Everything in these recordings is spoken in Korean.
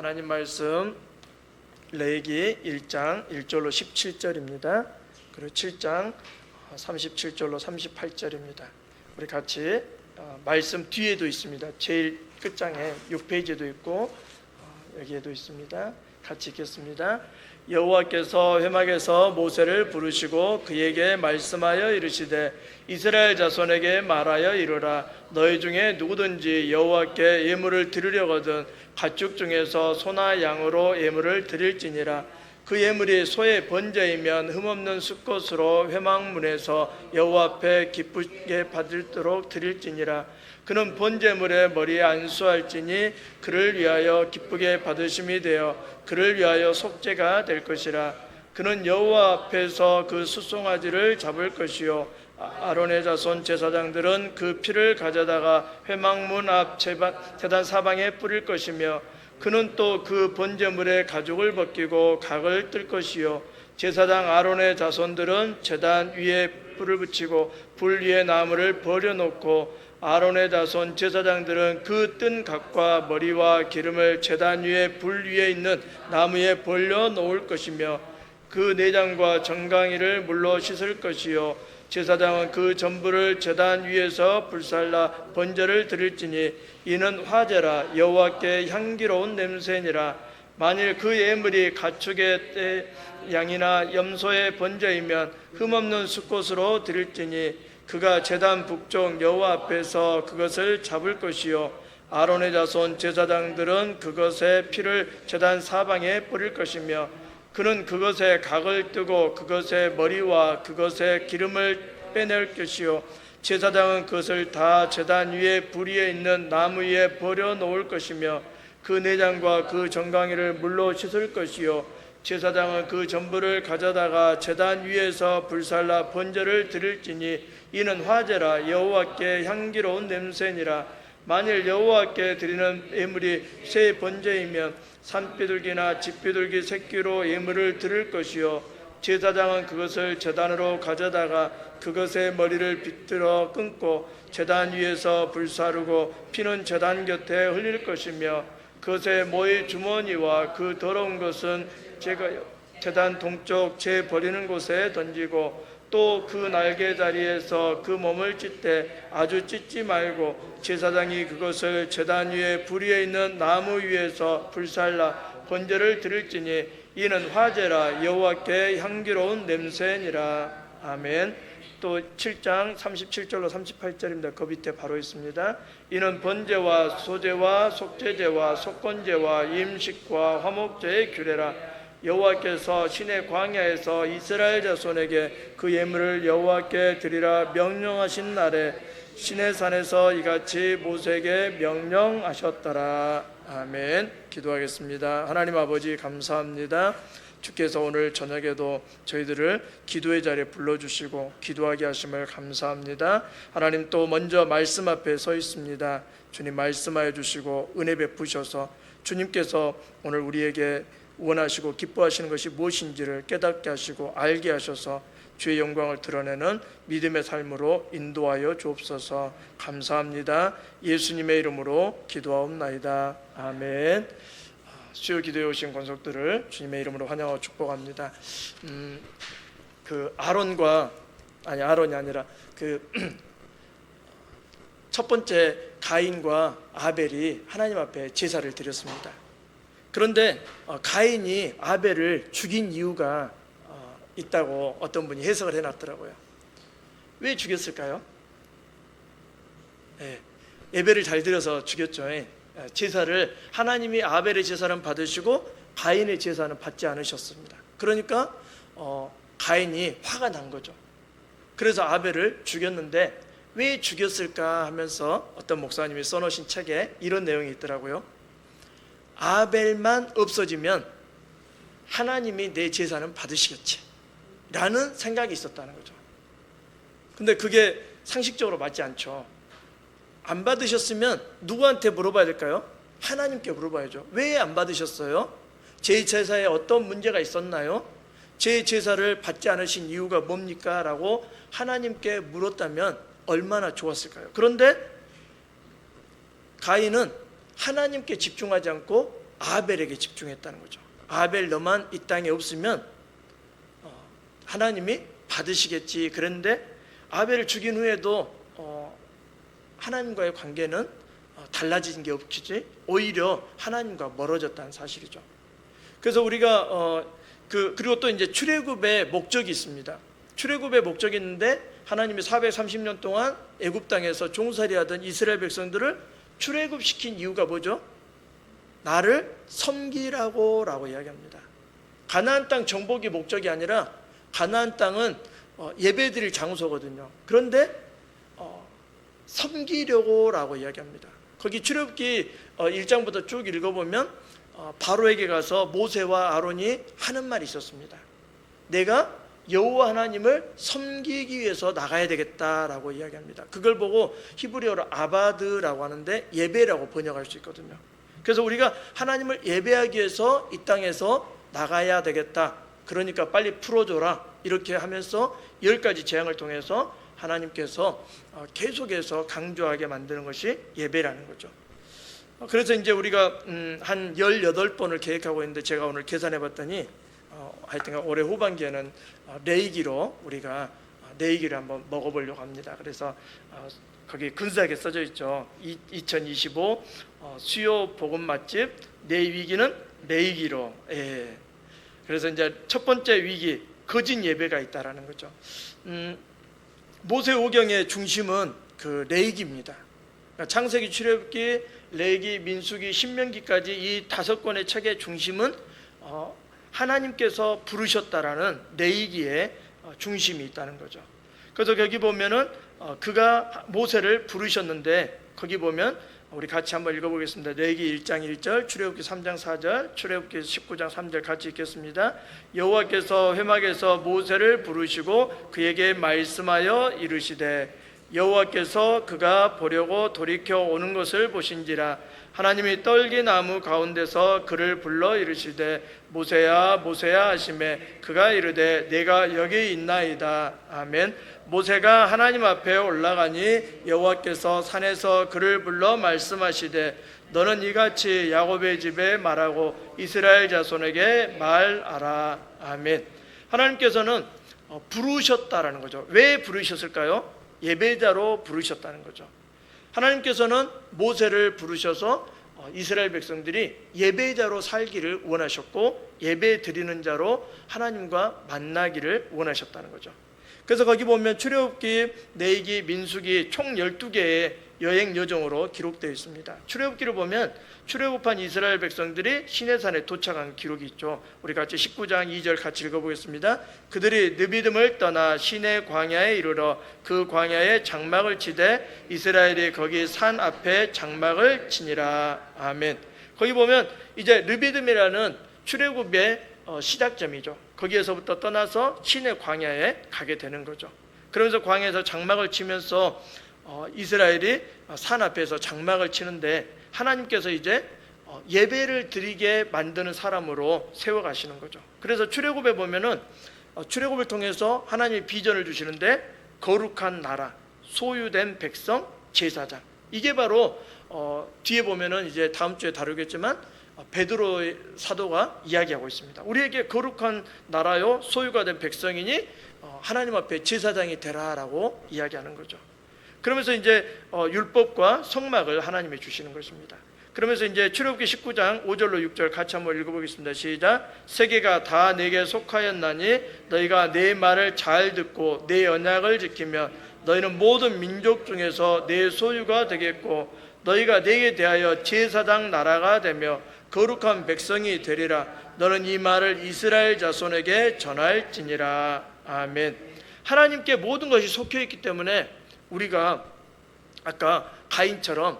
하나님 말씀 레위기 1장 1절로 17절입니다. 그리고 7장 37절로 38절입니다. 우리 같이 말씀 뒤에도 있습니다. 제일 끝장에 6페이지에도 있고 여기에도 있습니다. 같이 읽겠습니다. 여호와께서 회막에서 모세를 부르시고 그에게 말씀하여 이르시되 이스라엘 자손에게 말하여 이르라. 너희 중에 누구든지 여호와께 예물을 드리려거든 가축 중에서 소나 양으로 예물을 드릴지니라. 그 예물이 소의 번제이면 흠없는 수컷으로 회막문에서 여호와 앞에 기쁘게 받도록 드릴지니라. 그는 번제물에 머리에 안수할지니 그를 위하여 기쁘게 받으심이 되어 그를 위하여 속죄가 될 것이라. 그는 여호와 앞에서 그 숫송아지를 잡을 것이요 아론의 자손 제사장들은 그 피를 가져다가 회막문 앞 제단 사방에 뿌릴 것이며 그는 또 그 번제물의 가죽을 벗기고 각을 뜰 것이요 제사장 아론의 자손들은 제단 위에 불을 붙이고 불 위에 나무를 버려놓고 아론의 자손 제사장들은 그 뜬 각과 머리와 기름을 제단 위에 불 위에 있는 나무에 벌려 놓을 것이며 그 내장과 정강이를 물로 씻을 것이요 제사장은 그 전부를 제단 위에서 불살라 번제를 드릴지니 이는 화제라. 여호와께 향기로운 냄새니라. 만일 그 예물이 가축의 떼 양이나 염소의 번제이면 흠없는 수꽃으로 드릴지니 그가 제단 북쪽 여호와 앞에서 그것을 잡을 것이요 아론의 자손 제사장들은 그것의 피를 제단 사방에 뿌릴 것이며 그는 그것에 각을 뜨고 그것의 머리와 그것의 기름을 빼낼 것이요 제사장은 그것을 다 제단 위에 불 위에 있는 나무 위에 버려 놓을 것이며 그 내장과 그 정강이를 물로 씻을 것이요 제사장은 그 전부를 가져다가 제단 위에서 불살라 번제를 드릴지니 이는 화제라. 여호와께 향기로운 냄새니라. 만일 여호와께 드리는 예물이 새 번제이면 산비둘기나 집비둘기 새끼로 예물을 드릴 것이요 제사장은 그것을 제단으로 가져다가 그것의 머리를 비틀어 끊고 제단 위에서 불사르고 피는 제단 곁에 흘릴 것이며 그것의 모의 주머니와 그 더러운 것은 제단 동쪽 제 버리는 곳에 던지고 또 그 날개 자리에서 그 몸을 찢되 아주 찢지 말고 제사장이 그것을 제단 위에 불 위에 있는 나무 위에서 불살라 번제를 드릴지니 이는 화제라. 여호와께 향기로운 냄새니라. 아멘. 또 7장 37절로 38절입니다. 그 밑에 바로 있습니다. 이는 번제와 소제와 속죄제와 속건제와 임식과 화목제의 규례라. 여호와께서 신의 광야에서 이스라엘 자손에게 그 예물을 여호와께 드리라 명령하신 날에 신의 산에서 이같이 모세에게 명령하셨더라. 아멘. 기도하겠습니다. 하나님 아버지 감사합니다. 주께서 오늘 저녁에도 저희들을 기도의 자리에 불러주시고 기도하게 하심을 감사합니다. 하나님 또 먼저 말씀 앞에 서 있습니다. 주님 말씀하여 주시고 은혜 베푸셔서 주님께서 오늘 우리에게 원하시고 기뻐하시는 것이 무엇인지를 깨닫게 하시고 알게 하셔서 주의 영광을 드러내는 믿음의 삶으로 인도하여 주옵소서. 감사합니다. 예수님의 이름으로 기도하옵나이다. 아멘. 수요 기도에 오신 권속들을 주님의 이름으로 환영하고 축복합니다. 아론이 아니라 첫 번째 가인과 아벨이 하나님 앞에 제사를 드렸습니다. 그런데 가인이 아벨을 죽인 이유가 있다고 어떤 분이 해석을 해놨더라고요. 왜 죽였을까요? 예배를 잘 드려서 죽였죠. 제사를 하나님이 아벨의 제사는 받으시고 가인의 제사는 받지 않으셨습니다. 그러니까 가인이 화가 난 거죠. 그래서 아벨을 죽였는데 왜 죽였을까 하면서 어떤 목사님이 써놓으신 책에 이런 내용이 있더라고요. 아벨만 없어지면 하나님이 내 제사는 받으시겠지 라는 생각이 있었다는 거죠. 근데 그게 상식적으로 맞지 않죠. 안 받으셨으면 누구한테 물어봐야 될까요? 하나님께 물어봐야죠. 왜 안 받으셨어요? 제 제사에 어떤 문제가 있었나요? 제 제사를 받지 않으신 이유가 뭡니까? 라고 하나님께 물었다면 얼마나 좋았을까요? 그런데 가인은 하나님께 집중하지 않고 아벨에게 집중했다는 거죠. 아벨 너만 이 땅에 없으면 하나님이 받으시겠지. 그런데 아벨을 죽인 후에도 하나님과의 관계는 달라진 게 없지, 오히려 하나님과 멀어졌다는 사실이죠. 그래서 우리가 그리고 또 이제 출애굽의 목적이 있습니다. 출애굽의 목적이 있는데 하나님이 430년 동안 애굽 땅에서 종살이하던 이스라엘 백성들을 출애굽시킨 이유가 뭐죠? 나를 섬기라고 이야기합니다. 가나안 땅 정복이 목적이 아니라 가나안 땅은 예배드릴 장소거든요. 그런데 섬기려고라고 이야기합니다. 거기 출애굽기 1장부터 쭉 읽어보면 바로에게 가서 모세와 아론이 하는 말이 있었습니다. 내가 여호와 하나님을 섬기기 위해서 나가야 되겠다라고 이야기합니다. 그걸 보고 히브리어로 아바드라고 하는데 예배라고 번역할 수 있거든요. 그래서 우리가 하나님을 예배하기 위해서 이 땅에서 나가야 되겠다. 그러니까 빨리 풀어줘라. 이렇게 하면서 10가지 재앙을 통해서 하나님께서 계속해서 강조하게 만드는 것이 예배라는 거죠. 그래서 이제 우리가 한 18번을 계획하고 있는데 제가 오늘 계산해 봤더니 하여튼 올해 후반기에는 레이기로 우리가 레이기를 한번 먹어보려고 합니다. 그래서 거기 근사하게 써져 있죠. 2025 수요 복음 맛집 내 위기는 레이기로. 예. 그래서 이제 첫 번째 위기, 거짓 예배가 있다라는 거죠. 모세오경의 중심은 그 레이기입니다. 그러니까 창세기, 출애굽기, 레위기, 민수기, 신명기까지 이 5권의 책의 중심은 하나님께서 부르셨다라는 레위기의 중심이 있다는 거죠. 그래서 거기 보면은 그가 모세를 부르셨는데 거기 보면 우리 같이 한번 읽어보겠습니다. 레위기 1장 1절, 출애굽기 3장 4절, 출애굽기 19장 3절 같이 읽겠습니다. 여호와께서 회막에서 모세를 부르시고 그에게 말씀하여 이르시되 여호와께서 그가 보려고 돌이켜 오는 것을 보신지라. 하나님이 떨기나무 가운데서 그를 불러 이르시되 모세야 모세야 하시매 그가 이르되 내가 여기 있나이다. 아멘. 모세가 하나님 앞에 올라가니 여호와께서 산에서 그를 불러 말씀하시되 너는 이같이 야곱의 집에 말하고 이스라엘 자손에게 말하라. 아멘. 하나님께서는 부르셨다라는 거죠. 왜 부르셨을까요? 예배자로 부르셨다는 거죠. 하나님께서는 모세를 부르셔서 이스라엘 백성들이 예배자로 살기를 원하셨고 예배 드리는 자로 하나님과 만나기를 원하셨다는 거죠. 그래서 거기 보면 출애굽기, 레위기, 민수기 총 12개의 여행 여정으로 기록되어 있습니다. 출애굽기를 보면 출애굽한 이스라엘 백성들이 시내산에 도착한 기록이 있죠. 우리 같이 19장 2절 같이 읽어보겠습니다. 그들이 느비딤을 떠나 시내 광야에 이르러 그 광야에 장막을 치되 이스라엘이 거기 산 앞에 장막을 치니라. 아멘. 거기 보면 이제 느비딤이라는 출애굽의 시작점이죠. 거기에서부터 떠나서 시내 광야에 가게 되는 거죠. 그러면서 광야에서 장막을 치면서 이스라엘이 산 앞에서 장막을 치는데 하나님께서 이제 예배를 드리게 만드는 사람으로 세워가시는 거죠. 그래서 출애굽에 보면은 출애굽을 통해서 하나님이 비전을 주시는데 거룩한 나라, 소유된 백성, 제사장. 이게 바로 뒤에 보면은 이제 다음 주에 다루겠지만 베드로 사도가 이야기하고 있습니다. 우리에게 거룩한 나라요 소유가 된 백성이니 하나님 앞에 제사장이 되라라고 이야기하는 거죠. 그러면서 이제 율법과 성막을 하나님이 주시는 것입니다. 그러면서 이제 출애굽기 19장 5절로 6절 같이 한번 읽어보겠습니다. 시작. 세계가 다 내게 속하였나니 너희가 내 말을 잘 듣고 내 언약을 지키면 너희는 모든 민족 중에서 내 소유가 되겠고 너희가 내게 대하여 제사장 나라가 되며 거룩한 백성이 되리라. 너는 이 말을 이스라엘 자손에게 전할지니라. 아멘. 하나님께 모든 것이 속해 있기 때문에 우리가 아까 가인처럼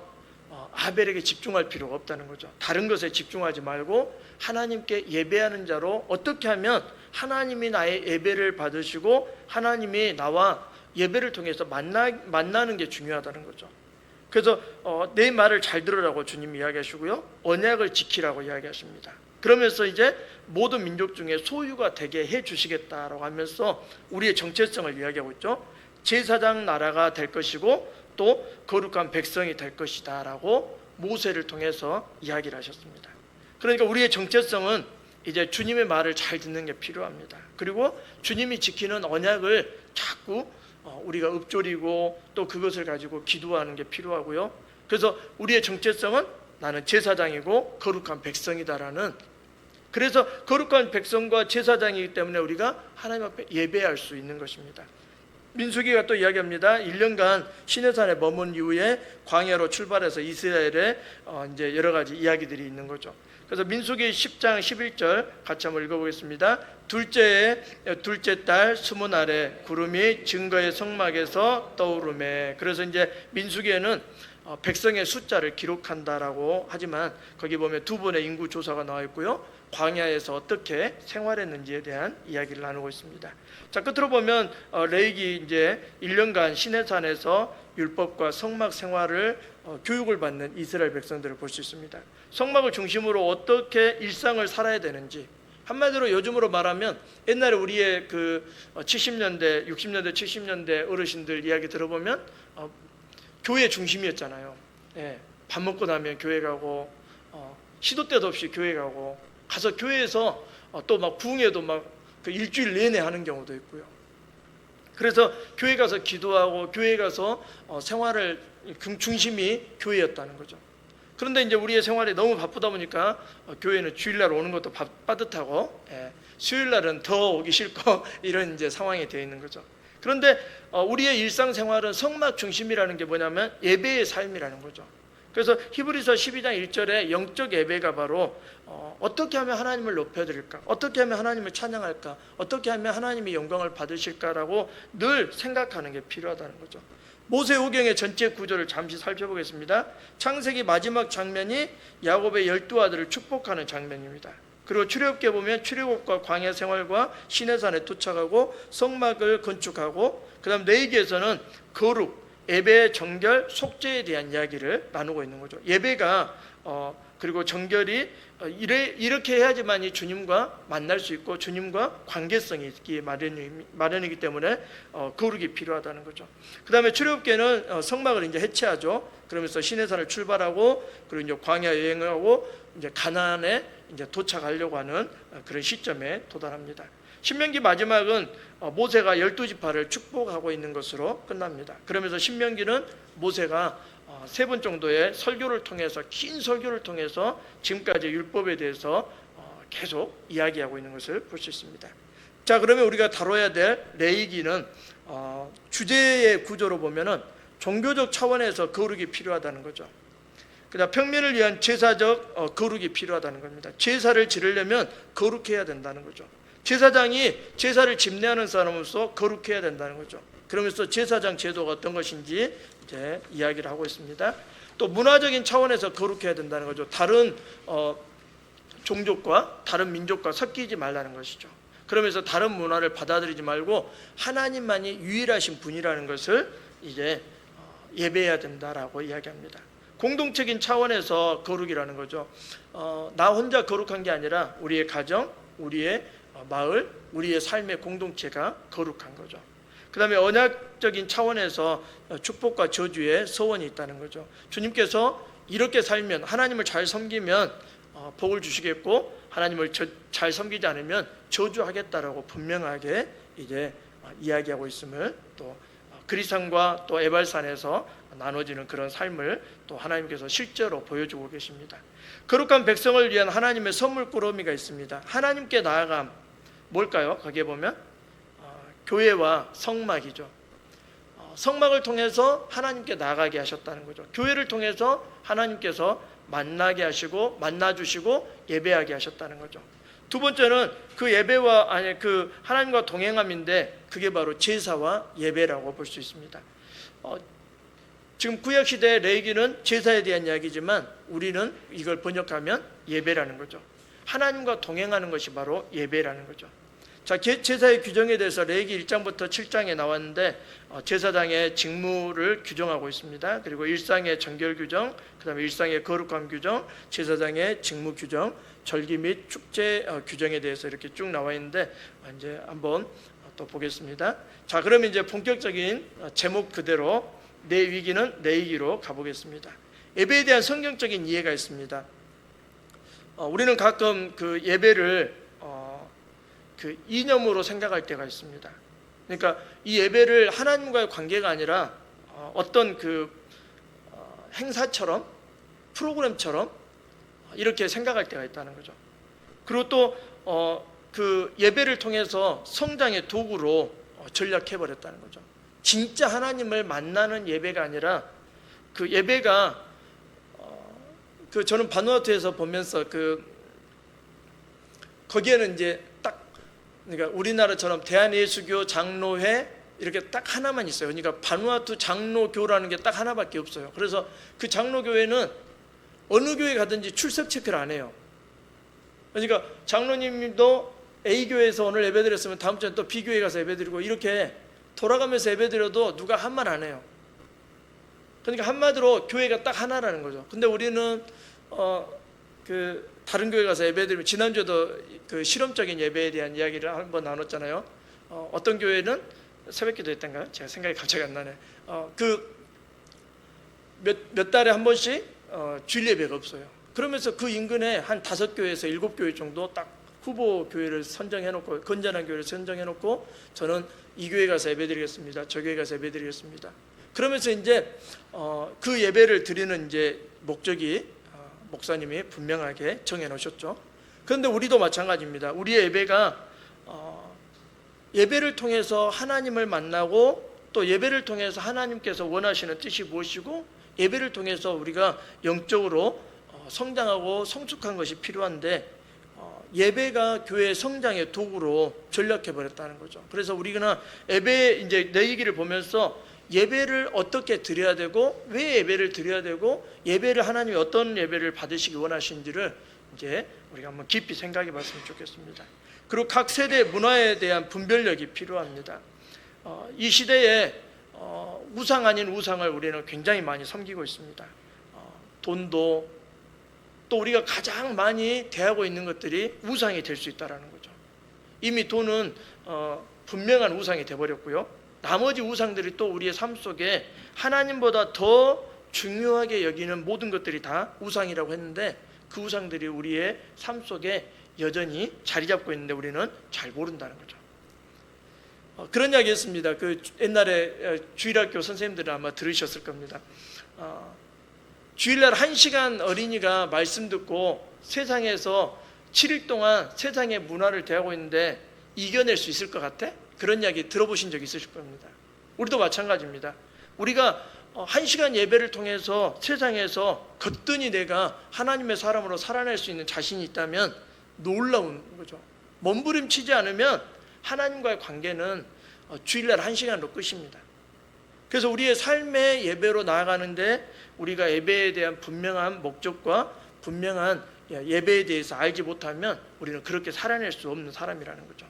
아벨에게 집중할 필요가 없다는 거죠. 다른 것에 집중하지 말고 하나님께 예배하는 자로 어떻게 하면 하나님이 나의 예배를 받으시고 하나님이 나와 예배를 통해서 만나는 게 중요하다는 거죠. 그래서 내 말을 잘 들으라고 주님 이야기하시고요, 언약을 지키라고 이야기하십니다. 그러면서 이제 모든 민족 중에 소유가 되게 해주시겠다라고 하면서 우리의 정체성을 이야기하고 있죠. 제사장 나라가 될 것이고 또 거룩한 백성이 될 것이다 라고 모세를 통해서 이야기를 하셨습니다. 그러니까 우리의 정체성은 이제 주님의 말을 잘 듣는 게 필요합니다. 그리고 주님이 지키는 언약을 자꾸 우리가 읊조리고 또 그것을 가지고 기도하는 게 필요하고요. 그래서 우리의 정체성은 나는 제사장이고 거룩한 백성이다라는, 그래서 거룩한 백성과 제사장이기 때문에 우리가 하나님 앞에 예배할 수 있는 것입니다. 민수기가 또 이야기합니다. 1년간 시내산에 머문 이후에 광야로 출발해서 이스라엘에 이제 여러 가지 이야기들이 있는 거죠. 그래서 민수기 10장 11절 같이 한번 읽어보겠습니다. 둘째 달 스무 날에 구름이 증거의 성막에서 떠오르매. 그래서 이제 민수기에는 백성의 숫자를 기록한다라고 하지만 거기 보면 두 번의 인구 조사가 나와 있고요. 광야에서 어떻게 생활했는지에 대한 이야기를 나누고 있습니다. 자, 끝으로 보면 레위기 이제 1년간 시내산에서 율법과 성막 생활을 교육을 받는 이스라엘 백성들을 볼 수 있습니다. 성막을 중심으로 어떻게 일상을 살아야 되는지, 한마디로 요즘으로 말하면 옛날에 우리의 그 70년대, 60년대, 70년대 어르신들 이야기 들어보면 교회 중심이었잖아요. 예, 밥 먹고 나면 교회 가고 시도 때도 없이 교회 가서 교회에서 또 막 부흥회도 막 그 일주일 내내 하는 경우도 있고요. 그래서 교회 가서 기도하고 교회 가서 생활을 중심이 교회였다는 거죠. 그런데 이제 우리의 생활이 너무 바쁘다 보니까 교회는 주일날 오는 것도 빠듯하고 수요일날은 더 오기 싫고 이런 이제 상황이 되어 있는 거죠. 그런데 우리의 일상생활은 성막 중심이라는 게 뭐냐면 예배의 삶이라는 거죠. 그래서 히브리서 12장 1절에 영적 예배가 바로 어떻게 하면 하나님을 높여드릴까, 어떻게 하면 하나님을 찬양할까, 어떻게 하면 하나님이 영광을 받으실까라고 늘 생각하는 게 필요하다는 거죠. 모세오경의 전체 구조를 잠시 살펴보겠습니다. 창세기 마지막 장면이 야곱의 12아들을 축복하는 장면입니다. 그리고 출애굽기에 보면 출애굽과 광야 생활과 시내산에 도착하고 성막을 건축하고, 그 다음 레위기에서는 거룩, 예배, 정결, 속죄에 대한 이야기를 나누고 있는 거죠. 예배가 그리고 정결이 이렇게 해야지만이 주님과 만날 수 있고 주님과 관계성이 있기 마련이기 때문에 거룩이 필요하다는 거죠. 그 다음에 출애굽기에는 성막을 이제 해체하죠. 그러면서 시내산을 출발하고 그리고 이제 광야 여행을 하고 이제 가나안에 이제 도착하려고 하는 그런 시점에 도달합니다. 신명기 마지막은 모세가 12지파를 축복하고 있는 것으로 끝납니다. 그러면서 신명기는 모세가 3번 정도의 설교를 통해서, 긴 설교를 통해서 지금까지 율법에 대해서 계속 이야기하고 있는 것을 볼 수 있습니다. 자, 그러면 우리가 다뤄야 될 레위기는 주제의 구조로 보면은 종교적 차원에서 거룩이 필요하다는 거죠. 그다음 평민을 위한 제사적 거룩이 필요하다는 겁니다. 제사를 지르려면 거룩해야 된다는 거죠. 제사장이 제사를 집례하는 사람으로서 거룩해야 된다는 거죠. 그러면서 제사장 제도가 어떤 것인지 이제 이야기를 하고 있습니다. 또 문화적인 차원에서 거룩해야 된다는 거죠. 다른 종족과 다른 민족과 섞이지 말라는 것이죠. 그러면서 다른 문화를 받아들이지 말고 하나님만이 유일하신 분이라는 것을 이제 예배해야 된다라고 이야기합니다. 공동체적인 차원에서 거룩이라는 거죠. 나 혼자 거룩한 게 아니라 우리의 가정, 우리의 마을, 우리의 삶의 공동체가 거룩한 거죠. 그 다음에 언약적인 차원에서 축복과 저주의 서원이 있다는 거죠. 주님께서 이렇게 살면, 하나님을 잘 섬기면 복을 주시겠고, 하나님을 잘 섬기지 않으면 저주하겠다라고 분명하게 이제 이야기하고 있음을, 또 그리산과 또 에발산에서 나눠지는 그런 삶을 또 하나님께서 실제로 보여주고 계십니다. 거룩한 백성을 위한 하나님의 선물 꾸러미가 있습니다. 하나님께 나아감, 뭘까요? 거기에 보면 교회와 성막이죠. 성막을 통해서 하나님께 나아가게 하셨다는 거죠. 교회를 통해서 하나님께서 만나게 하시고 만나주시고 예배하게 하셨다는 거죠. 두 번째는 그 예배와 그 하나님과 동행함인데 그게 바로 제사와 예배라고 볼 수 있습니다. 지금 구약 시대 레위기는 제사에 대한 이야기지만 우리는 이걸 번역하면 예배라는 거죠. 하나님과 동행하는 것이 바로 예배라는 거죠. 자, 제사의 규정에 대해서 레위기 1장부터 7장에 나왔는데 제사장의 직무를 규정하고 있습니다. 그리고 일상의 정결 규정, 그 다음에 일상의 거룩함 규정, 제사장의 직무 규정, 절기 및 축제 규정에 대해서 이렇게 쭉 나와 있는데 이제 한번 또 보겠습니다. 자, 그러면 이제 본격적인 제목 그대로 내 위기는 레위기로 가보겠습니다. 예배에 대한 성경적인 이해가 있습니다. 우리는 가끔 그 예배를 그 이념으로 생각할 때가 있습니다. 그러니까 이 예배를 하나님과의 관계가 아니라 어떤 그 행사처럼, 프로그램처럼 이렇게 생각할 때가 있다는 거죠. 그리고 또 그 예배를 통해서 성장의 도구로 전락해 버렸다는 거죠. 진짜 하나님을 만나는 예배가 아니라 그 예배가 그 저는 바누아투에서 보면서 거기에는 이제 딱, 그러니까 우리나라처럼 대한예수교 장로회 이렇게 딱 하나만 있어요. 그러니까 바누아투 장로교라는 게 딱 하나밖에 없어요. 그래서 그 장로교회는 어느 교회 가든지 출석 체크를 안 해요. 그러니까 장로님도 A교회에서 오늘 예배드렸으면 다음 주에 또 B교회 가서 예배드리고 이렇게 돌아가면서 예배드려도 누가 한 말 안 해요. 그러니까 한마디로 교회가 딱 하나라는 거죠. 근데 우리는 그 다른 교회 가서 예배드리면, 지난주에도 그 실험적인 예배에 대한 이야기를 한번 나눴잖아요. 어떤 교회는 새벽기도 했던가요? 제가 생각이 갑자기 안 나네. 그 몇 달에 한 번씩 주일 예배가 없어요. 그러면서 그 인근에 한 5교회에서 7교회 정도 딱 후보 교회를 선정해놓고, 건전한 교회를 선정해놓고, 저는 이 교회 가서 예배드리겠습니다, 저 교회 가서 예배드리겠습니다. 그러면서 이제 그 예배를 드리는 이제 목적이 목사님이 분명하게 정해놓으셨죠. 그런데 우리도 마찬가지입니다. 우리의 예배가 예배를 통해서 하나님을 만나고, 또 예배를 통해서 하나님께서 원하시는 뜻이 무엇이고, 예배를 통해서 우리가 영적으로 성장하고 성숙한 것이 필요한데, 예배가 교회의 성장의 도구로 전락해 버렸다는 거죠. 그래서 우리가 예배, 이제 내 얘기를 보면서 예배를 어떻게 드려야 되고, 왜 예배를 드려야 되고, 예배를 하나님이 어떤 예배를 받으시기 원하시는지를 이제 우리가 한번 깊이 생각해 봤으면 좋겠습니다. 그리고 각 세대 문화에 대한 분별력이 필요합니다. 이 시대에 우상 아닌 우상을 우리는 굉장히 많이 섬기고 있습니다. 돈도, 또 우리가 가장 많이 대하고 있는 것들이 우상이 될 수 있다는 거죠. 이미 돈은 분명한 우상이 되어버렸고요. 나머지 우상들이 또 우리의 삶 속에 하나님보다 더 중요하게 여기는 모든 것들이 다 우상이라고 했는데, 그 우상들이 우리의 삶 속에 여전히 자리 잡고 있는데 우리는 잘 모른다는 거죠. 그런 이야기 했습니다. 그 옛날에 주일학교 선생님들은 아마 들으셨을 겁니다. 주일날 1시간 어린이가 말씀 듣고 세상에서 7일 동안 세상의 문화를 대하고 있는데 이겨낼 수 있을 것 같아? 그런 이야기 들어보신 적 있으실 겁니다. 우리도 마찬가지입니다. 우리가 1시간 예배를 통해서 세상에서 거뜬히 내가 하나님의 사람으로 살아낼 수 있는 자신이 있다면 놀라운 거죠. 몸부림치지 않으면 하나님과의 관계는 주일날 1시간으로 끝입니다. 그래서 우리의 삶의 예배로 나아가는데 우리가 예배에 대한 분명한 목적과 분명한 예배에 대해서 알지 못하면 우리는 그렇게 살아낼 수 없는 사람이라는 거죠.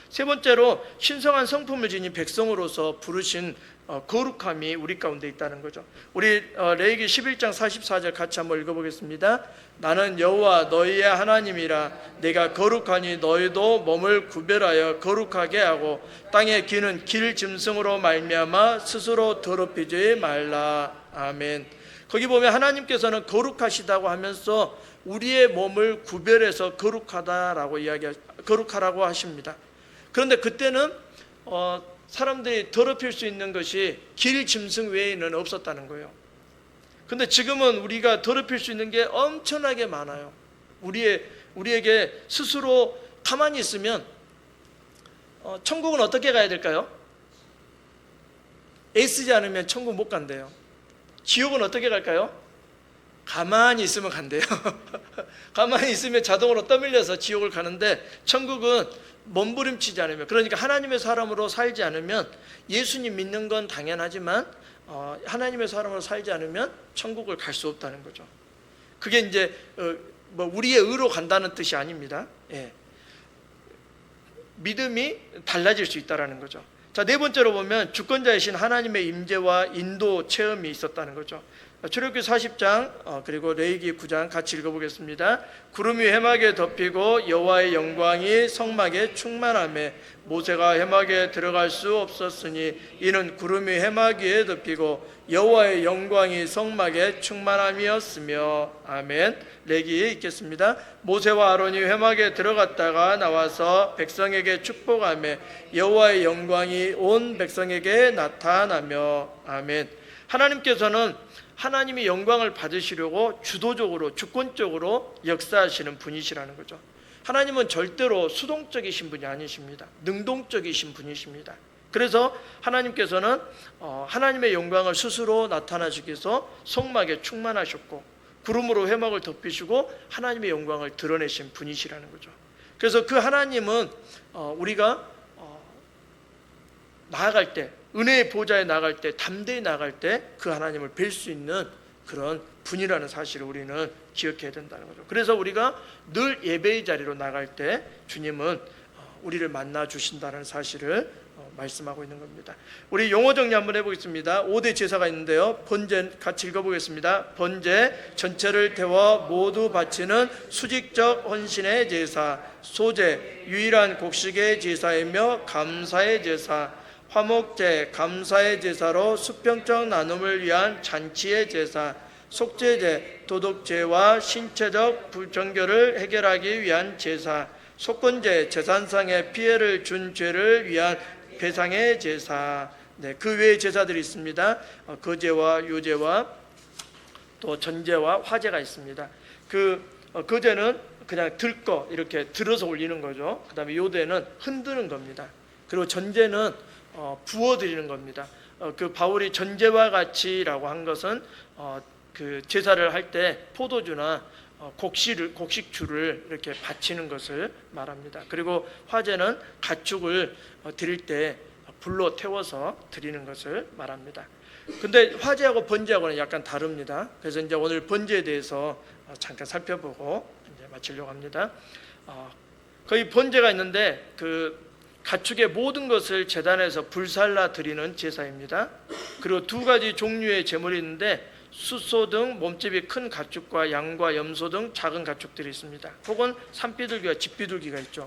세 번째로, 신성한 성품을 지닌 백성으로서 부르신 거룩함이 우리 가운데 있다는 거죠. 우리 레위기 11장 44절 같이 한번 읽어보겠습니다. 나는 여호와 너희의 하나님이라. 내가 거룩하니 너희도 몸을 구별하여 거룩하게 하고 땅에 기는 길 짐승으로 말미암아 스스로 더럽히지 말라. 아멘. 거기 보면 하나님께서는 거룩하시다고 하면서 우리의 몸을 구별해서 거룩하라고 하십니다. 그런데 그때는 사람들이 더럽힐 수 있는 것이 길 짐승 외에는 없었다는 거예요. 그런데 지금은 우리가 더럽힐 수 있는 게 엄청나게 많아요. 우리에게 스스로 가만히 있으면 천국은 어떻게 가야 될까요? 애쓰지 않으면 천국 못 간대요. 지옥은 어떻게 갈까요? 가만히 있으면 간대요. 가만히 있으면 자동으로 떠밀려서 지옥을 가는데, 천국은 몸부림치지 않으면, 그러니까 하나님의 사람으로 살지 않으면, 예수님 믿는 건 당연하지만 하나님의 사람으로 살지 않으면 천국을 갈 수 없다는 거죠. 그게 이제 우리의 의로 간다는 뜻이 아닙니다. 믿음이 달라질 수 있다는 거죠. 자, 네 번째로 보면 주권자이신 하나님의 임재와 인도 체험이 있었다는 거죠. 출애굽기 40장 그리고 레위기 9장 같이 읽어보겠습니다. 구름이 회막에 덮이고 여호와의 영광이 성막에 충만하며 모세가 회막에 들어갈 수 없었으니 이는 구름이 회막 위에 덮이고 여호와의 영광이 성막에 충만함이었으며. 아멘. 레위기 읽겠습니다. 모세와 아론이 회막에 들어갔다가 나와서 백성에게 축복하며 여호와의 영광이 온 백성에게 나타나며. 아멘. 하나님께서는 하나님이 영광을 받으시려고 주도적으로 주권적으로 역사하시는 분이시라는 거죠. 하나님은 절대로 수동적이신 분이 아니십니다. 능동적이신 분이십니다. 그래서 하나님께서는 하나님의 영광을 스스로 나타나시기 위해서 성막에 충만하셨고 구름으로 회막을 덮이시고 하나님의 영광을 드러내신 분이시라는 거죠. 그래서 그 하나님은 우리가 나아갈 때, 은혜의 보좌에 나갈 때, 담대히 나갈 때 그 하나님을 뵐 수 있는 그런 분이라는 사실을 우리는 기억해야 된다는 거죠. 그래서 우리가 늘 예배의 자리로 나갈 때 주님은 우리를 만나 주신다는 사실을 말씀하고 있는 겁니다. 우리 용어 정리 한번 해보겠습니다. 5대 제사가 있는데요. 번제 같이 읽어보겠습니다. 번제, 전체를 태워 모두 바치는 수직적 헌신의 제사. 소제, 유일한 곡식의 제사이며 감사의 제사. 화목제, 감사의 제사로 수평적 나눔을 위한 잔치의 제사. 속죄제, 도덕죄와 신체적 불정결을 해결하기 위한 제사. 속건제, 재산상의 피해를 준 죄를 위한 배상의 제사. 그 외의 제사들이 있습니다. 거제와 요제와 또 전제와 화제가 있습니다. 거제는 그냥 들거 이렇게 들어서 올리는 거죠. 그 다음에 요제는 흔드는 겁니다. 그리고 전제는 부어드리는 겁니다. 그 바울이 전제와 같이라고 한 것은 그 제사를 할 때 포도주나 곡식주를 이렇게 바치는 것을 말합니다. 그리고 화제는 가축을 드릴 때 불로 태워서 드리는 것을 말합니다. 근데 화제하고 번제하고는 약간 다릅니다. 그래서 이제 오늘 번제에 대해서 잠깐 살펴보고 이제 마치려고 합니다. 거의 번제가 있는데 그 가축의 모든 것을 제단에서 불살라 드리는 제사입니다. 그리고 두 가지 종류의 제물이 있는데 숫소 등 몸집이 큰 가축과 양과 염소 등 작은 가축들이 있습니다. 혹은 산비둘기와 집비둘기가 있죠.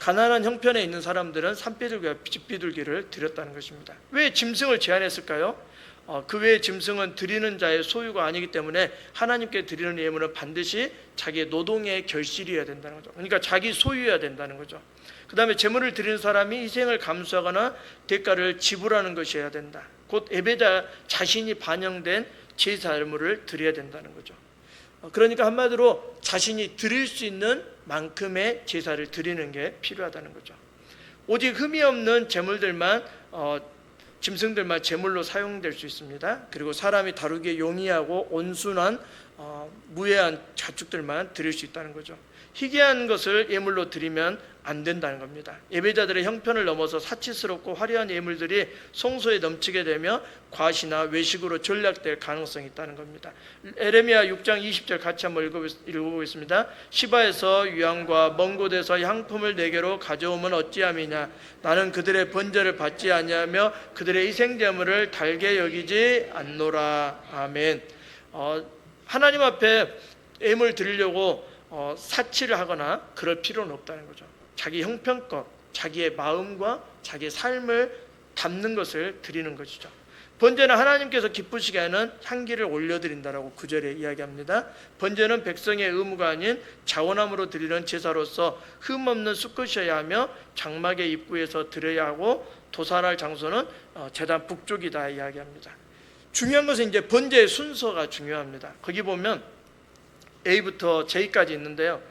가난한 형편에 있는 사람들은 산비둘기와 집비둘기를 드렸다는 것입니다. 왜 짐승을 제한했을까요? 그 외의 짐승은 드리는 자의 소유가 아니기 때문에 하나님께 드리는 예물은 반드시 자기의 노동의 결실이어야 된다는 거죠. 그러니까 자기 소유여야 된다는 거죠. 그 다음에 제물을 드리는 사람이 희생을 감수하거나 대가를 지불하는 것이어야 된다. 곧 예배자 자신이 반영된 제사물을 드려야 된다는 거죠. 그러니까 한마디로 자신이 드릴 수 있는 만큼의 제사를 드리는 게 필요하다는 거죠. 오직 흠이 없는 제물들만 짐승들만 제물로 사용될 수 있습니다. 그리고 사람이 다루기에 용이하고 온순한 무해한 가축들만 드릴 수 있다는 거죠. 희귀한 것을 예물로 드리면 안 된다는 겁니다. 예배자들의 형편을 넘어서 사치스럽고 화려한 예물들이 성소에 넘치게 되며 과시나 외식으로 전락될 가능성이 있다는 겁니다. 에레미야 6장 20절 같이 한번 읽어보겠습니다. 시바에서 유향과 먼 곳에서 향품을 내게로 가져오면 어찌함이냐. 나는 그들의 번제를 받지 아니하며 그들의 희생제물을 달게 여기지 않노라. 아멘. 하나님 앞에 예물 드리려고 사치를 하거나 그럴 필요는 없다는 거죠. 자기 형편껏 자기의 마음과 자기의 삶을 담는 것을 드리는 것이죠. 번제는 하나님께서 기쁘시게 하는 향기를 올려드린다라고 9절에 이야기합니다. 번제는 백성의 의무가 아닌 자원함으로 드리는 제사로서 흠없는 수컷이어야 하며 장막의 입구에서 드려야 하고 도살할 장소는 제단 북쪽이다 이야기합니다. 중요한 것은 이제 번제의 순서가 중요합니다. 거기 보면 A부터 J까지 있는데요.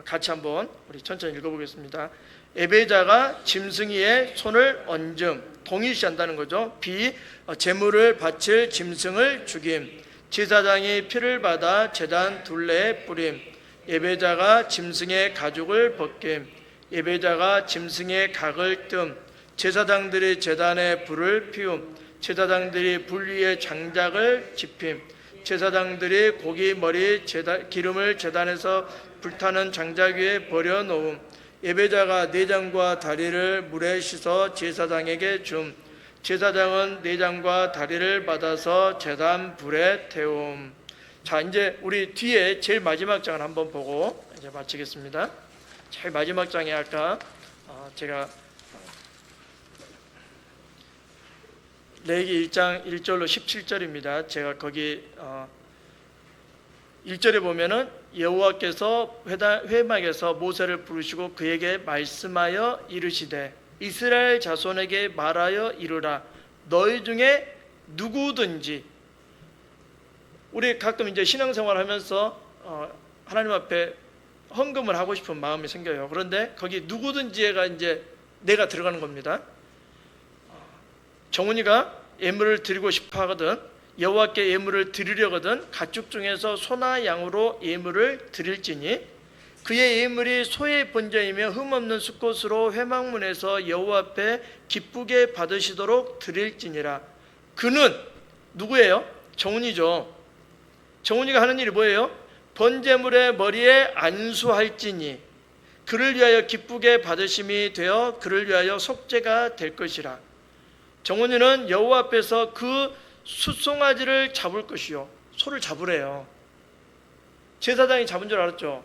같이 한번 우리 천천히 읽어보겠습니다. 예배자가 짐승이의 손을 얹음, 동일시한다는 거죠. B, 제물을 바칠 짐승을 죽임, 제사장이 피를 받아 제단 둘레에 뿌림, 예배자가 짐승의 가죽을 벗김, 예배자가 짐승의 각을 뜸, 제사장들이 제단에 불을 피움, 제사장들이 불 위에 장작을 집힘, 제사장들이 고기 머리 기름을 제단에서 불타는 장작 위에 버려놓음, 예배자가 내장과 다리를 물에 씻어 제사장에게 줌, 제사장은 내장과 다리를 받아서 제단 불에 태움. 자, 이제 우리 뒤에 제일 마지막 장을 한번 보고 이제 마치겠습니다. 제일 마지막 장에 아까 제가 레위기 1장 1절로 17절입니다. 제가 거기 1절에 보면은 여호와께서 회막에서 모세를 부르시고 그에게 말씀하여 이르시되 이스라엘 자손에게 말하여 이르라. 너희 중에 누구든지, 우리 가끔 이제 신앙생활하면서 하나님 앞에 헌금을 하고 싶은 마음이 생겨요. 그런데 거기 누구든지가 이제 내가 들어가는 겁니다. 정훈이가 예물을 드리고 싶어 하거든, 여호와께 예물을 드리려거든 가축 중에서 소나 양으로 예물을 드릴지니 그의 예물이 소의 본전이며 흠없는 수꽃으로 회막문에서 여호와 앞에 기쁘게 받으시도록 드릴지니라. 그는 누구예요? 정훈이죠. 정훈이가 하는 일이 뭐예요? 번제물의 머리에 안수할지니 그를 위하여 기쁘게 받으심이 되어 그를 위하여 속죄가 될 것이라. 정훈이는 여호와 앞에서 그 숫송아지를 잡을 것이요. 소를 잡으래요. 제사장이 잡은 줄 알았죠?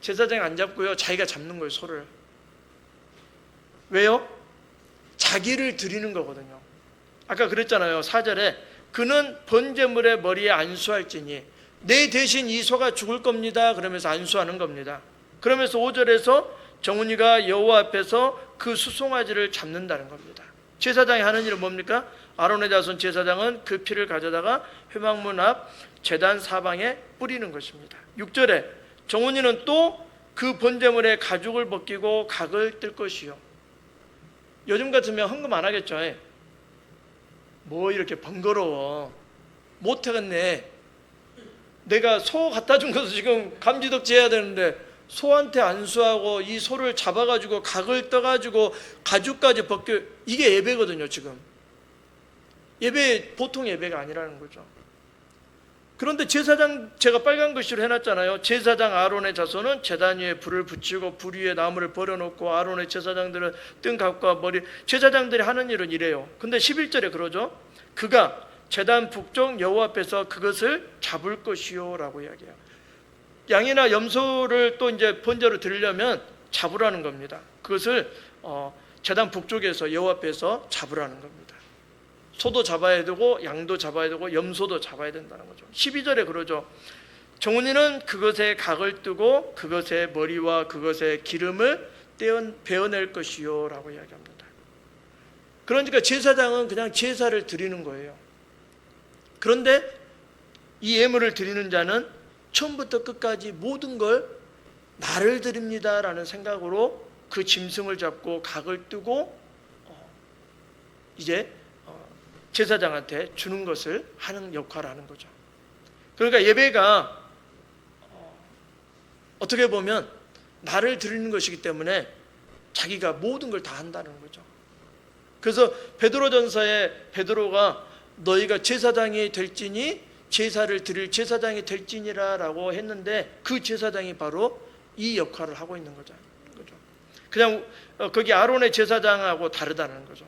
제사장이 안 잡고요, 자기가 잡는 거예요, 소를. 왜요? 자기를 드리는 거거든요. 아까 그랬잖아요, 4절에 그는 번제물의 머리에 안수할지니 내 대신 이 소가 죽을 겁니다 그러면서 안수하는 겁니다. 그러면서 5절에서 정훈이가 여호와 앞에서 그 숫송아지를 잡는다는 겁니다. 제사장이 하는 일은 뭡니까? 아론의 자손 제사장은 그 피를 가져다가 회막문 앞 제단 사방에 뿌리는 것입니다. 6절에 정훈이는 또 그 번제물의 가죽을 벗기고 각을 뜰 것이요. 요즘 같으면 헌금 안 하겠죠. 뭐 이렇게 번거로워, 못하겠네. 내가 소 갖다 준 것도 지금 감지덕지 해야 되는데 소한테 안수하고 이 소를 잡아가지고 각을 떠가지고 가죽까지 벗겨, 이게 예배거든요. 지금 예배, 보통 예배가 아니라는 거죠. 그런데 제사장, 제가 빨간 글씨로 해놨잖아요. 제사장 아론의 자손은 제단 위에 불을 붙이고 불 위에 나무를 버려놓고 아론의 제사장들은 뜬갑과 머리, 제사장들이 하는 일은 이래요. 근데 11절에 그러죠. 그가 제단 북쪽 여호와 앞에서 그것을 잡을 것이요 라고 이야기해요. 양이나 염소를 또 이제 번제로 드리려면 잡으라는 겁니다. 그것을 제단 북쪽에서 여호와 앞에서 잡으라는 겁니다. 소도 잡아야 되고 양도 잡아야 되고 염소도 잡아야 된다는 거죠. 12절에 그러죠. 정훈이는 그것에 각을 뜨고 그것의 머리와 그것의 기름을 베어낼 것이요 라고 이야기합니다. 그러니까 제사장은 그냥 제사를 드리는 거예요. 그런데 이 예물을 드리는 자는 처음부터 끝까지 모든 걸 나를 드립니다라는 생각으로 그 짐승을 잡고 각을 뜨고 이제 제사장한테 주는 것을 하는 역할을 하는 거죠. 그러니까 예배가 어떻게 보면 나를 드리는 것이기 때문에 자기가 모든 걸 다 한다는 거죠. 그래서 베드로전서에 베드로가 너희가 제사장이 될지니 제사를 드릴 제사장이 될지니라 라고 했는데 그 제사장이 바로 이 역할을 하고 있는 거죠. 그냥 거기 아론의 제사장하고 다르다는 거죠.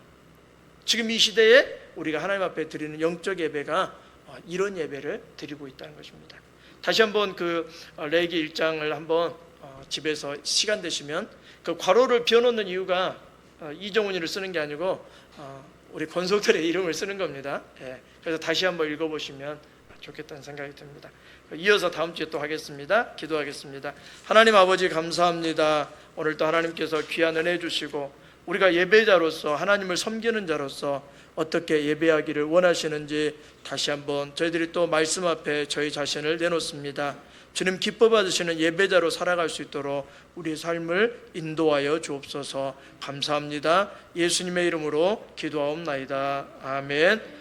지금 이 시대에 우리가 하나님 앞에 드리는 영적 예배가 이런 예배를 드리고 있다는 것입니다. 다시 한번 그 레위기 1장을 한번 집에서 시간 되시면 그 괄호를 비워놓는 이유가 이정훈이를 쓰는 게 아니고 우리 권속들의 이름을 쓰는 겁니다. 그래서 다시 한번 읽어보시면 좋겠다는 생각이 듭니다. 이어서 다음 주에 또 하겠습니다. 기도하겠습니다. 하나님 아버지 감사합니다. 오늘 또 하나님께서 귀한 은혜 주시고 우리가 예배자로서 하나님을 섬기는 자로서 어떻게 예배하기를 원하시는지 다시 한번 저희들이 또 말씀 앞에 저희 자신을 내놓습니다. 주님 기뻐 받으시는 예배자로 살아갈 수 있도록 우리의 삶을 인도하여 주옵소서. 감사합니다. 예수님의 이름으로 기도하옵나이다. 아멘.